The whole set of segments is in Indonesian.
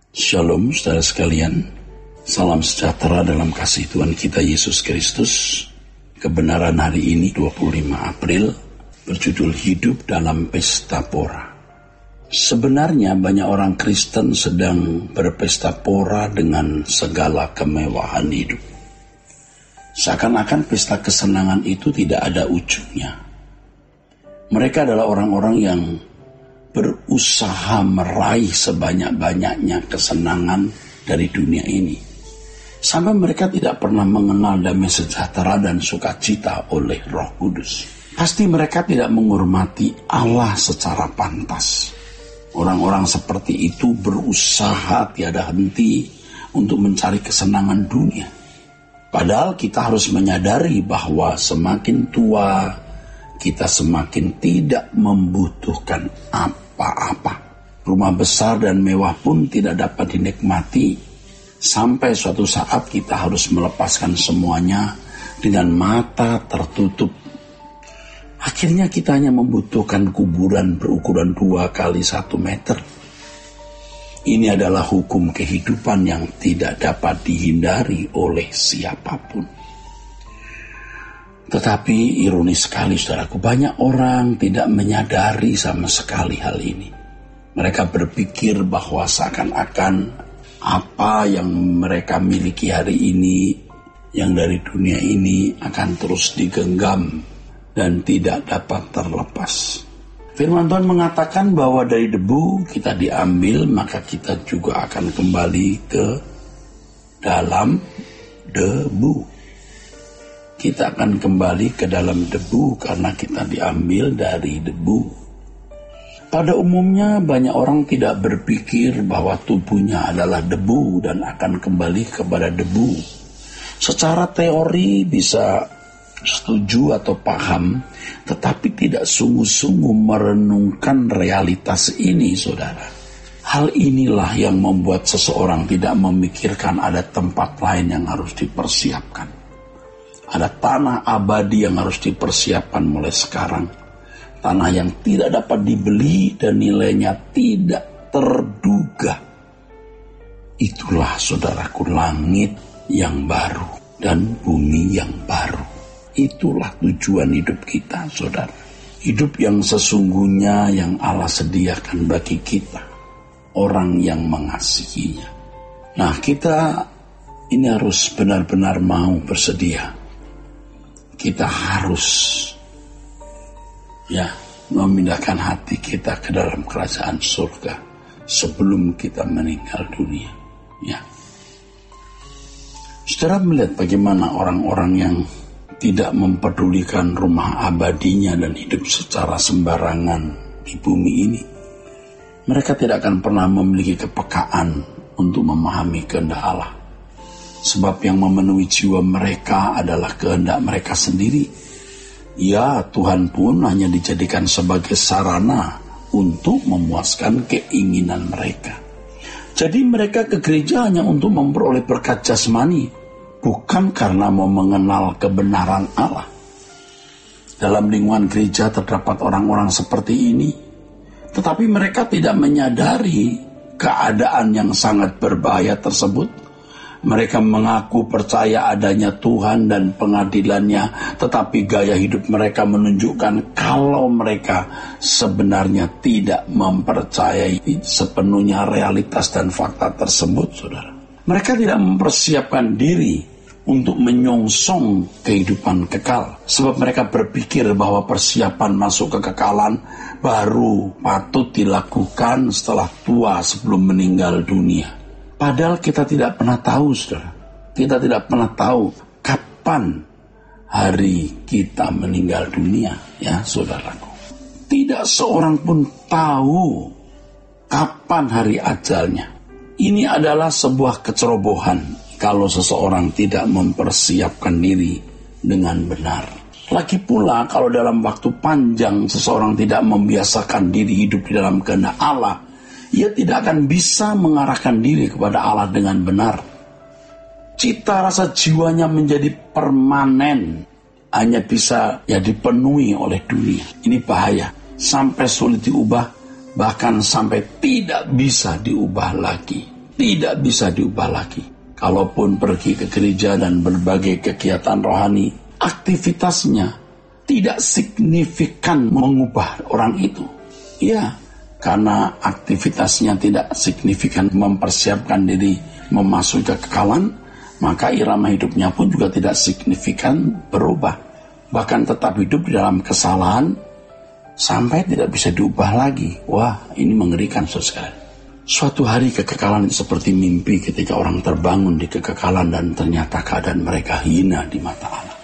Shalom saudara sekalian, salam sejahtera dalam kasih Tuhan kita Yesus Kristus. Kebenaran hari ini 25 April berjudul Hidup dalam Pesta Pora. Sebenarnya banyak orang Kristen sedang berpesta pora dengan segala kemewahan hidup. Seakan-akan pesta kesenangan itu tidak ada ujungnya. Mereka adalah orang-orang yang berusaha meraih sebanyak-banyaknya kesenangan dari dunia ini. Sampai mereka tidak pernah mengenal damai sejahtera dan sukacita oleh Roh Kudus. Pasti mereka tidak menghormati Allah secara pantas. Orang-orang seperti itu berusaha tiada henti untuk mencari kesenangan dunia. Padahal kita harus menyadari bahwa semakin tua, kita semakin tidak membutuhkan apa-apa. Rumah besar dan mewah pun tidak dapat dinikmati sampai suatu saat kita harus melepaskan semuanya dengan mata tertutup. Akhirnya kita hanya membutuhkan kuburan berukuran 2 kali 1 meter. Ini adalah hukum kehidupan yang tidak dapat dihindari oleh siapapun. Tetapi ironis sekali saudaraku, banyak orang tidak menyadari sama sekali hal ini. Mereka berpikir bahwa seakan-akan apa yang mereka miliki hari ini, yang dari dunia ini akan terus digenggam dan tidak dapat terlepas. Firman Tuhan mengatakan bahwa dari debu kita diambil, maka kita juga akan kembali ke dalam debu. Kita akan kembali ke dalam debu karena kita diambil dari debu. Pada umumnya banyak orang tidak berpikir bahwa tubuhnya adalah debu dan akan kembali kepada debu. Secara teori bisa setuju atau paham, tetapi tidak sungguh-sungguh merenungkan realitas ini, saudara. Hal inilah yang membuat seseorang tidak memikirkan ada tempat lain yang harus dipersiapkan. Ada tanah abadi yang harus dipersiapkan mulai sekarang. Tanah yang tidak dapat dibeli dan nilainya tidak terduga. Itulah saudaraku, langit yang baru dan bumi yang baru. Itulah tujuan hidup kita, saudara. Hidup yang sesungguhnya yang Allah sediakan bagi kita, orang yang mengasihinya. Nah, kita ini harus benar-benar mau bersedia. Kita harus memindahkan hati kita ke dalam kerajaan surga sebelum kita meninggal dunia. Saudara melihat bagaimana orang-orang yang tidak mempedulikan rumah abadinya dan hidup secara sembarangan di bumi ini. Mereka tidak akan pernah memiliki kepekaan untuk memahami kehendak Allah. Sebab yang memenuhi jiwa mereka adalah kehendak mereka sendiri. Ya, Tuhan pun hanya dijadikan sebagai sarana untuk memuaskan keinginan mereka. Jadi mereka ke gereja hanya untuk memperoleh berkat jasmani, bukan karena mau mengenal kebenaran Allah. Dalam lingkungan gereja terdapat orang-orang seperti ini, tetapi mereka tidak menyadari keadaan yang sangat berbahaya tersebut. Mereka mengaku percaya adanya Tuhan dan pengadilannya, tetapi gaya hidup mereka menunjukkan kalau mereka sebenarnya tidak mempercayai sepenuhnya realitas dan fakta tersebut, saudara. Mereka tidak mempersiapkan diri untuk menyongsong kehidupan kekal, sebab mereka berpikir bahwa persiapan masuk kekekalan baru patut dilakukan setelah tua sebelum meninggal dunia. Padahal kita tidak pernah tahu, saudara. Kita tidak pernah tahu kapan hari kita meninggal dunia, ya saudaraku. Tidak seorang pun tahu kapan hari ajalnya. Ini adalah sebuah kecerobohan kalau seseorang tidak mempersiapkan diri dengan benar. Lagi pula kalau dalam waktu panjang seseorang tidak membiasakan diri hidup di dalam kehendak Allah, ia tidak akan bisa mengarahkan diri kepada Allah dengan benar. Cita rasa jiwanya menjadi permanen, hanya bisa dipenuhi oleh dunia. Ini bahaya, sampai sulit diubah, bahkan sampai tidak bisa diubah lagi. tidak bisa diubah lagi. Kalaupun pergi ke gereja dan berbagai kegiatan rohani, aktivitasnya tidak signifikan mengubah orang itu. Ya, karena aktivitasnya tidak signifikan mempersiapkan diri memasuki kekekalan, maka irama hidupnya pun juga tidak signifikan berubah. Bahkan tetap hidup di dalam kesalahan sampai tidak bisa diubah lagi. Wah, ini mengerikan, saudara. Suatu hari kekekalan itu seperti mimpi ketika orang terbangun di kekekalan dan ternyata keadaan mereka hina di mata Allah.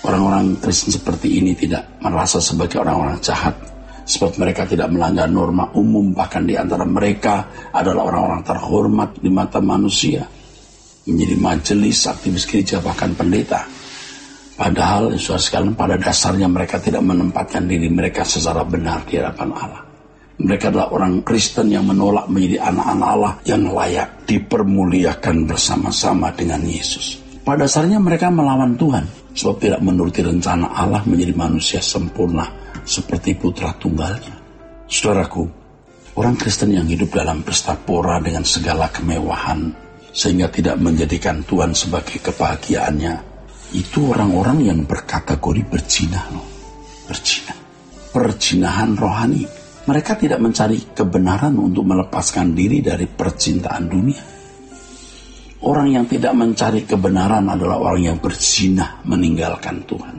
Orang-orang Kristen seperti ini tidak merasa sebagai orang-orang jahat, sebab mereka tidak melanggar norma umum, bahkan di antara mereka adalah orang-orang terhormat di mata manusia, menjadi majelis, aktivis gereja, bahkan pendeta. Padahal, saudara sekalian, pada dasarnya mereka tidak menempatkan diri mereka secara benar di hadapan Allah. Mereka adalah orang Kristen yang menolak menjadi anak-anak Allah yang layak dipermuliakan bersama-sama dengan Yesus. Pada dasarnya mereka melawan Tuhan, sebab tidak menuruti rencana Allah menjadi manusia sempurna seperti putra tunggalnya. Saudaraku, orang Kristen yang hidup dalam pesta pora dengan segala kemewahan, sehingga tidak menjadikan Tuhan sebagai kebahagiaannya, itu orang-orang yang berkategori berzina. Berzina. Perzinahan rohani. Mereka tidak mencari kebenaran untuk melepaskan diri dari percintaan dunia. Orang yang tidak mencari kebenaran adalah orang yang berzina meninggalkan Tuhan.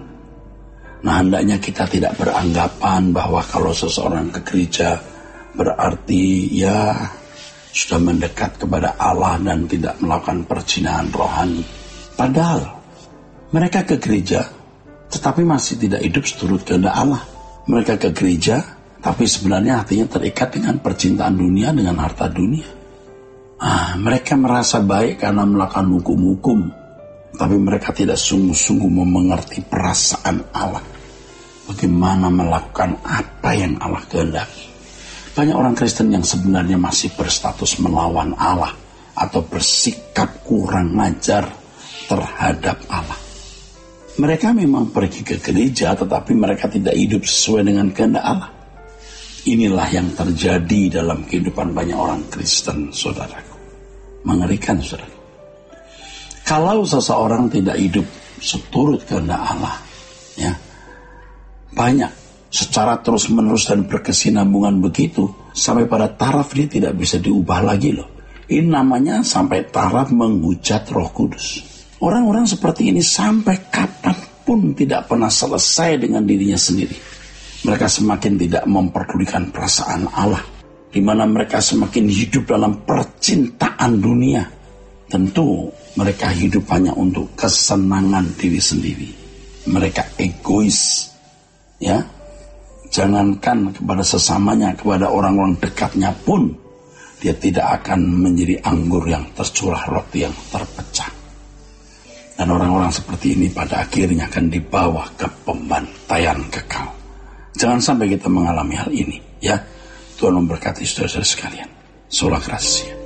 Nah, hendaknya kita tidak beranggapan bahwa kalau seseorang ke gereja berarti ya sudah mendekat kepada Allah dan tidak melakukan perzinahan rohani. Padahal mereka ke gereja tetapi masih tidak hidup seturut kehendak Allah. Mereka ke gereja tapi sebenarnya hatinya terikat dengan percintaan dunia, dengan harta dunia. Mereka merasa baik karena melakukan hukum-hukum, tapi mereka tidak sungguh-sungguh mengerti perasaan Allah. Bagaimana melakukan apa yang Allah kehendaki. Banyak orang Kristen yang sebenarnya masih berstatus melawan Allah atau bersikap kurang ajar terhadap Allah. Mereka memang pergi ke gereja, tetapi mereka tidak hidup sesuai dengan kehendak Allah. Inilah yang terjadi dalam kehidupan banyak orang Kristen, saudaraku. Mengerikan, saudara. Kalau seseorang tidak hidup seturut kehendak Allah, ya, banyak secara terus-menerus dan berkesinambungan begitu, sampai pada taraf dia tidak bisa diubah lagi loh. Ini namanya sampai taraf menghujat Roh Kudus. Orang-orang seperti ini sampai kapanpun tidak pernah selesai dengan dirinya sendiri. Mereka semakin tidak memperdulikan perasaan Allah, di mana mereka semakin hidup dalam percintaan dunia. Tentu mereka hidup hanya untuk kesenangan diri sendiri. Mereka egois, ya. Jangankan kepada sesamanya, kepada orang-orang dekatnya pun dia tidak akan menjadi anggur yang tercurah, roti yang terpecah. Dan orang-orang seperti ini pada akhirnya akan dibawa ke pembantaian kekal. Jangan sampai kita mengalami hal ini, ya. Tuhan memberkati saudara-saudara sekalian. Sola Gracia.